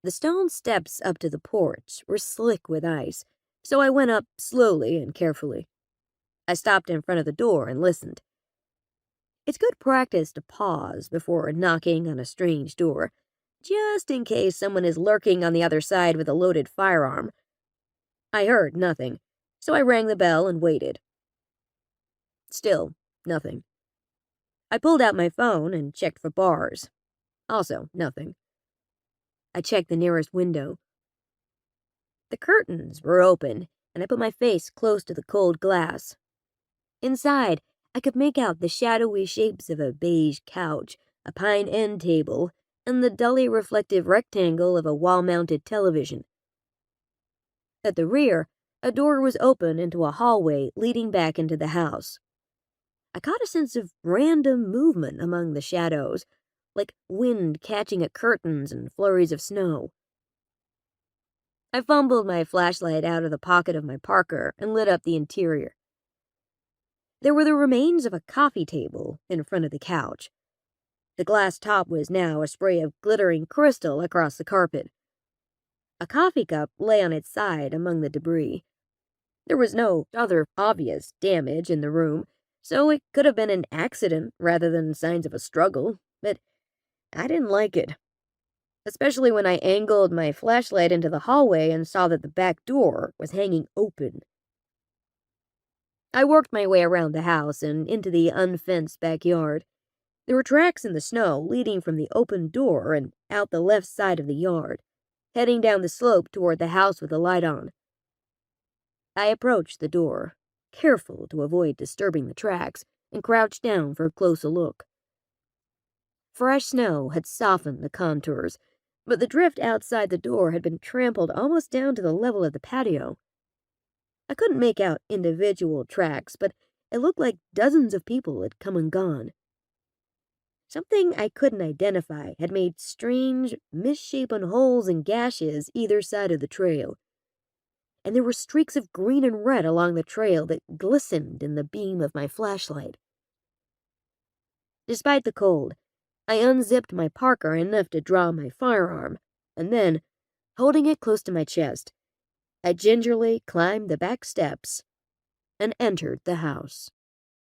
The stone steps up to the porch were slick with ice, so I went up slowly and carefully. I stopped in front of the door and listened. It's good practice to pause before knocking on a strange door, just in case someone is lurking on the other side with a loaded firearm. I heard nothing, so I rang the bell and waited. Still, nothing. I pulled out my phone and checked for bars. Also, nothing. I checked the nearest window. The curtains were open, and I put my face close to the cold glass. Inside, I could make out the shadowy shapes of a beige couch, a pine end table, and the dully reflective rectangle of a wall-mounted television. At the rear, a door was open into a hallway leading back into the house. I caught a sense of random movement among the shadows, like wind catching at curtains and flurries of snow. I fumbled my flashlight out of the pocket of my parka and lit up the interior. There were the remains of a coffee table in front of the couch. The glass top was now a spray of glittering crystal across the carpet. A coffee cup lay on its side among the debris. There was no other obvious damage in the room, so it could have been an accident rather than signs of a struggle, but I didn't like it. Especially when I angled my flashlight into the hallway and saw that the back door was hanging open. I worked my way around the house and into the unfenced backyard. There were tracks in the snow leading from the open door and out the left side of the yard, heading down the slope toward the house with the light on. I approached the door, careful to avoid disturbing the tracks, and crouched down for a closer look. Fresh snow had softened the contours, but the drift outside the door had been trampled almost down to the level of the patio. I couldn't make out individual tracks, but it looked like dozens of people had come and gone. Something I couldn't identify had made strange, misshapen holes and gashes either side of the trail, and there were streaks of green and red along the trail that glistened in the beam of my flashlight. Despite the cold, I unzipped my parka enough to draw my firearm, and then, holding it close to my chest, I gingerly climbed the back steps and entered the house.